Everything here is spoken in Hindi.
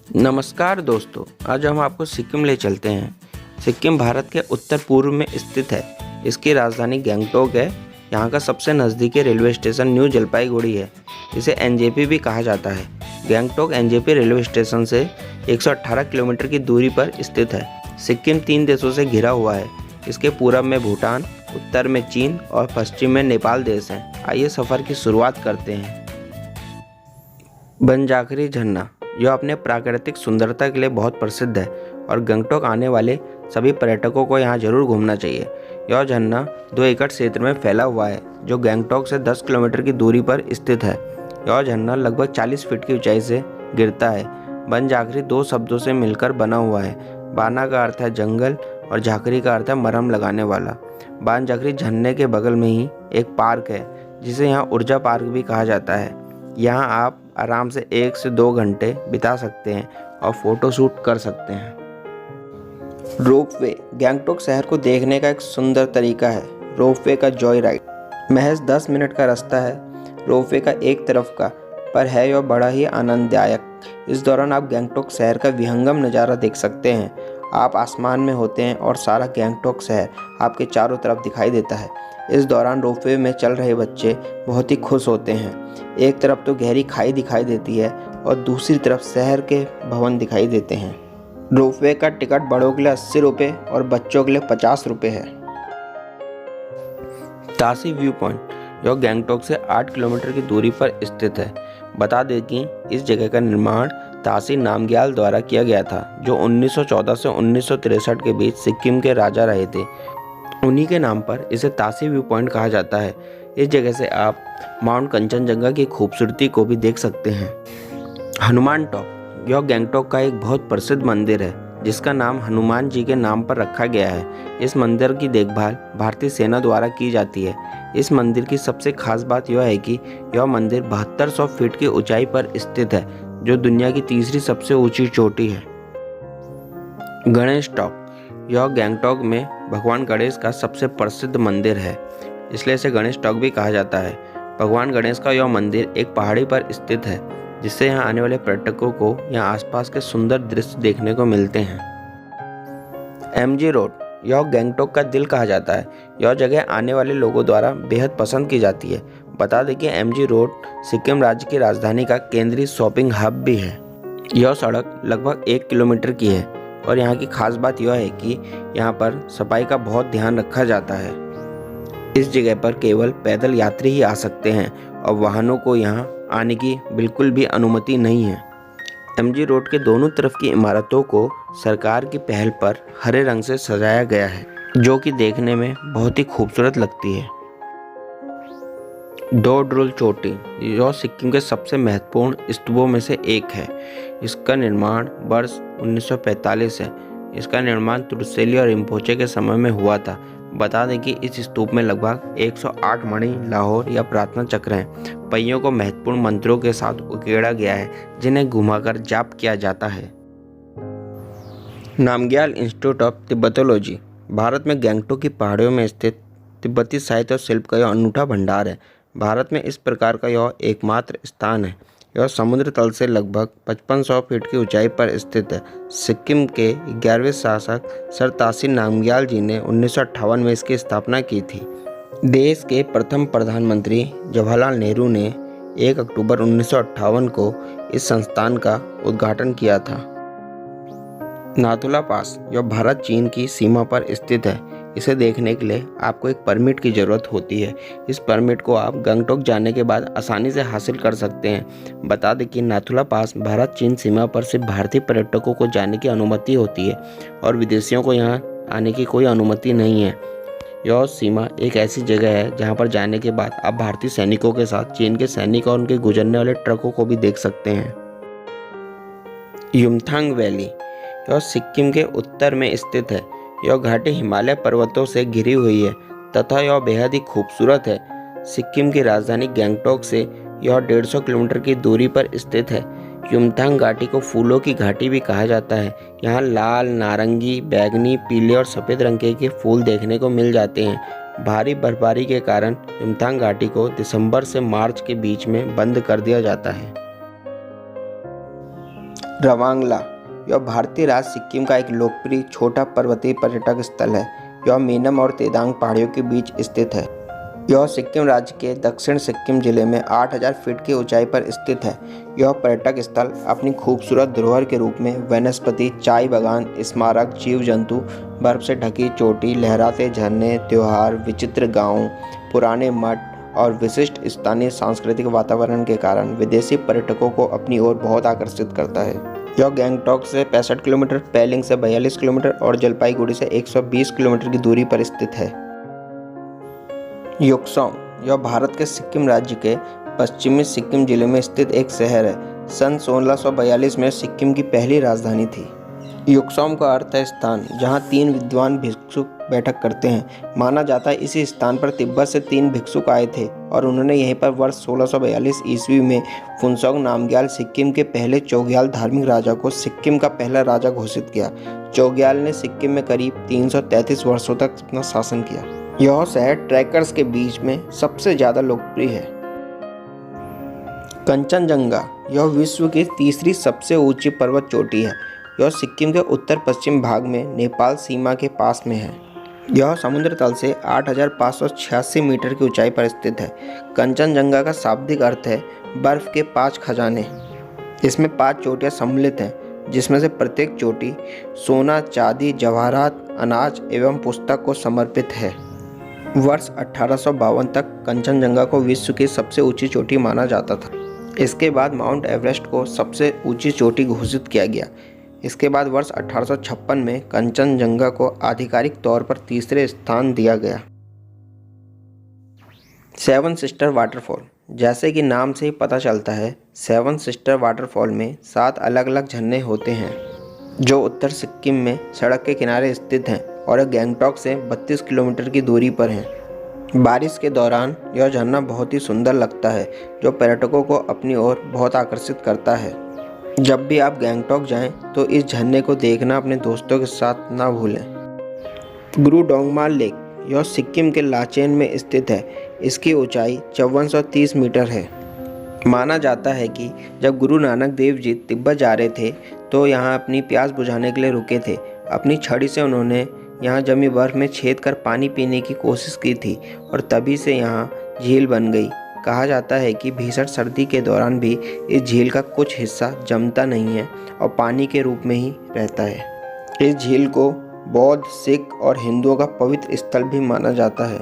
नमस्कार दोस्तों, आज हम आपको सिक्किम ले चलते हैं। सिक्किम भारत के उत्तर पूर्व में स्थित है। इसकी राजधानी गंगटोक है। यहाँ का सबसे नज़दीकी रेलवे स्टेशन न्यू जलपाईगुड़ी है। इसे एनजेपी भी कहा जाता है। गंगटोक एनजेपी रेलवे स्टेशन से 118 किलोमीटर की दूरी पर स्थित है। सिक्किम 3 देशों से घिरा हुआ है। इसके पूरब में भूटान, उत्तर में चीन और पश्चिम में नेपाल देश हैं। आइए सफ़र की शुरुआत करते हैं। बनजाखरी झरना यह अपने प्राकृतिक सुंदरता के लिए बहुत प्रसिद्ध है और गंगटोक आने वाले सभी पर्यटकों को यहाँ जरूर घूमना चाहिए। यह झरना 2 एकड़ क्षेत्र में फैला हुआ है जो गंगटोक से 10 किलोमीटर की दूरी पर स्थित है। यह झरना लगभग 40 फीट की ऊंचाई से गिरता है। बनजाखरी 2 शब्दों से मिलकर बना हुआ है। बाना का अर्थ है जंगल और झाखरी का अर्थ है मरहम लगाने वाला। बनजाखरी झरने के बगल में ही एक पार्क है जिसे यहाँ ऊर्जा पार्क भी कहा जाता है। यहाँ आप आराम से 1 से 2 घंटे बिता सकते हैं और फोटो शूट कर सकते हैं। रोपवे गंगटोक शहर को देखने का एक सुंदर तरीका है। रोपवे का जॉय राइड महज 10 मिनट का रास्ता है। रोपवे का एक तरफ का पर है यह बड़ा ही आनंददायक। इस दौरान आप गंगटोक शहर का विहंगम नज़ारा देख सकते हैं। आप आसमान में होते हैं और सारा गंगटोक शहर आपके चारों तरफ दिखाई देता है। इस दौरान रोपवे में चल रहे बच्चे बहुत ही खुश होते हैं। एक तरफ तो गहरी खाई दिखाई देती है और दूसरी तरफ शहर के भवन दिखाई देते हैं। रोपवे का टिकट बड़ों के लिए 80 रुपये और बच्चों के लिए 50 रुपये है। तासी व्यू पॉइंट यह गंगटोक से 8 किलोमीटर की दूरी पर स्थित है। बता दें कि इस जगह का निर्माण तासी नामग्याल द्वारा किया गया था, जो 1914 से 1963 के बीच सिक्किम के राजा रहे थे। उन्हीं के नाम पर इसे तासी व्यू पॉइंट कहा जाता है। इस जगह से आप माउंट कंचनजंगा की खूबसूरती को भी देख सकते हैं। हनुमान टॉप यह गंगटोक का एक बहुत प्रसिद्ध मंदिर है जिसका नाम हनुमान जी के नाम पर रखा गया है। इस मंदिर की देखभाल भारतीय सेना द्वारा की जाती है। इस मंदिर की सबसे खास बात यह है कि यह मंदिर 7200 फीट की ऊंचाई पर स्थित है, जो दुनिया की तीसरी सबसे ऊंची चोटी है। गणेश टॉप यह गंगटोक में भगवान गणेश का सबसे प्रसिद्ध मंदिर है, इसलिए इसे गणेश टॉक भी कहा जाता है। भगवान गणेश का यह मंदिर एक पहाड़ी पर स्थित है, जिससे यहाँ आने वाले पर्यटकों को यहाँ आसपास के सुंदर दृश्य देखने को मिलते हैं। एमजी रोड यह गंगटोक का दिल कहा जाता है। यह जगह आने वाले लोगों द्वारा बेहद पसंद की जाती है। बता दें कि एमजी रोड सिक्किम राज्य की राजधानी का केंद्रीय शॉपिंग हब भी है। यह सड़क लगभग 1 किलोमीटर की है और यहाँ की खास बात यह है कि यहाँ पर सफाई का बहुत ध्यान रखा जाता है। इस जगह पर केवल पैदल यात्री ही आ सकते हैं और वाहनों को यहाँ आने की बिल्कुल भी अनुमति नहीं है। एमजी रोड के दोनों तरफ की इमारतों को सरकार की पहल पर हरे रंग से सजाया गया है, जो कि देखने में बहुत ही खूबसूरत लगती है। डोड्रुल चोटी यह सिक्किम के सबसे महत्वपूर्ण स्तूपों में से एक है। इसका निर्माण वर्ष 1945 है। इसका निर्माण त्रुसेली और रिम्पोचे के समय में हुआ था। बता दें कि इस स्तूप में लगभग 108 मणि, लाहौर या प्रार्थना चक्र हैं। पहियों को महत्वपूर्ण मंत्रों के साथ उकेड़ा गया है, जिन्हें घुमाकर जाप किया जाता है। नामग्याल इंस्टीट्यूट ऑफ तिब्बतोलॉजी भारत में गंगटोक की पहाड़ियों में स्थित तिब्बती साहित्य और शिल्प का यह अनूठा भंडार है। भारत में इस प्रकार का यह एकमात्र स्थान है। यह समुद्र तल से लगभग 5500 फीट की ऊंचाई पर स्थित है। सिक्किम के 11वें शासक सर तासी नामग्याल जी ने 1958 में इसकी स्थापना की थी। देश के प्रथम प्रधानमंत्री जवाहरलाल नेहरू ने 1 अक्टूबर 1958 को इस संस्थान का उद्घाटन किया था। नाथुला पास यह भारत चीन की सीमा पर स्थित है। इसे देखने के लिए आपको एक परमिट की ज़रूरत होती है। इस परमिट को आप गंगटोक जाने के बाद आसानी से हासिल कर सकते हैं। बता दें कि नाथुला पास भारत चीन सीमा पर सिर्फ भारतीय पर्यटकों को जाने की अनुमति होती है और विदेशियों को यहाँ आने की कोई अनुमति नहीं है। यह सीमा एक ऐसी जगह है जहाँ पर जाने के बाद आप भारतीय सैनिकों के साथ चीन के सैनिक और उनके गुजरने वाले ट्रकों को भी देख सकते हैं। युमथांग वैली यह सिक्किम के उत्तर में स्थित है। यह घाटी हिमालय पर्वतों से घिरी हुई है तथा यह बेहद ही खूबसूरत है। सिक्किम की राजधानी गंगटोक से यह 150 किलोमीटर की दूरी पर स्थित है। युमथांग घाटी को फूलों की घाटी भी कहा जाता है। यहाँ लाल, नारंगी, बैंगनी, पीले और सफ़ेद रंग के फूल देखने को मिल जाते हैं। भारी बर्फबारी के कारण युमथांग घाटी को दिसंबर से मार्च के बीच में बंद कर दिया जाता है। रवांगला यह भारतीय राज्य सिक्किम का एक लोकप्रिय छोटा पर्वतीय पर्यटक स्थल है। यह मेनम और तेदांग पहाड़ियों के बीच स्थित है। यह सिक्किम राज्य के दक्षिण सिक्किम जिले में 8000 फीट की ऊंचाई पर स्थित है। यह पर्यटक स्थल अपनी खूबसूरत धरोहर के रूप में वनस्पति, चाय बागान, स्मारक, जीव जंतु, बर्फ से ढकी चोटी, लहराते झरने, त्योहार, विचित्र गांव, पुराने मठ और विशिष्ट स्थानीय सांस्कृतिक वातावरण के कारण विदेशी पर्यटकों को अपनी ओर बहुत आकर्षित करता है। यह गैंगटॉक से 65 किलोमीटर, पेलिंग से 42 किलोमीटर और जलपाईगुड़ी से 120 किलोमीटर की दूरी पर स्थित है। योक्सोम यह भारत के सिक्किम राज्य के पश्चिमी सिक्किम जिले में स्थित एक शहर है। सन 1642 में सिक्किम की पहली राजधानी थी। योक्सोम का अर्थ है स्थान जहां 3 विद्वान भिक्षुक बैठक करते हैं। माना जाता है इसी स्थान पर तिब्बत से 3 भिक्षुक आए थे और उन्होंने यहीं पर वर्ष 1642 ईस्वी में फुनसोक नामग्याल, सिक्किम के पहले चोग्याल धार्मिक राजा को सिक्किम का पहला राजा घोषित किया। चोग्याल ने सिक्किम में करीब 333 वर्षों तक अपना शासन किया। यह शहर ट्रैकर्स के बीच में सबसे ज्यादा लोकप्रिय है। कंचनजंगा यह विश्व की तीसरी सबसे ऊंची पर्वत चोटी है। यह सिक्किम के उत्तर पश्चिम भाग में नेपाल सीमा के पास में है। यह समुद्र तल से 8586 मीटर की ऊंचाई पर स्थित है। कंचनजंगा का शाब्दिक अर्थ है बर्फ के 5 खजाने। इसमें 5 चोटियां सम्मिलित हैं, जिसमें से प्रत्येक चोटी सोना, चांदी, जवाहरात, अनाज एवं पुस्तक को समर्पित है। वर्ष 1852 तक कंचनजंगा को विश्व की सबसे ऊंची चोटी माना जाता था। इसके बाद माउंट एवरेस्ट को सबसे ऊंची चोटी घोषित किया गया। इसके बाद वर्ष 1856 में कंचनजंगा को आधिकारिक तौर पर तीसरे स्थान दिया गया। 7 सिस्टर वाटरफॉल जैसे कि नाम से ही पता चलता है, 7 सिस्टर वाटरफॉल में 7 अलग अलग झरने होते हैं जो उत्तर सिक्किम में सड़क के किनारे स्थित हैं और गैंगटॉक से 32 किलोमीटर की दूरी पर हैं। बारिश के दौरान यह झरना बहुत ही सुंदर लगता है, जो पर्यटकों को अपनी ओर बहुत आकर्षित करता है। जब भी आप गैंगटॉक जाएं तो इस झरने को देखना अपने दोस्तों के साथ ना भूलें। गुरु डोंगमाल लेक यह सिक्किम के लाचेन में स्थित है। इसकी ऊंचाई 5430 मीटर है। माना जाता है कि जब गुरु नानक देव जी तिब्बत जा रहे थे तो यहाँ अपनी प्यास बुझाने के लिए रुके थे। अपनी छड़ी से उन्होंने यहाँ जमी बर्फ में छेद कर पानी पीने की कोशिश की थी और तभी से यहाँ झील बन गई। कहा जाता है कि भीषण सर्दी के दौरान भी इस झील का कुछ हिस्सा जमता नहीं है और पानी के रूप में ही रहता है। इस झील को बौद्ध, सिख और हिंदुओं का पवित्र स्थल भी माना जाता है।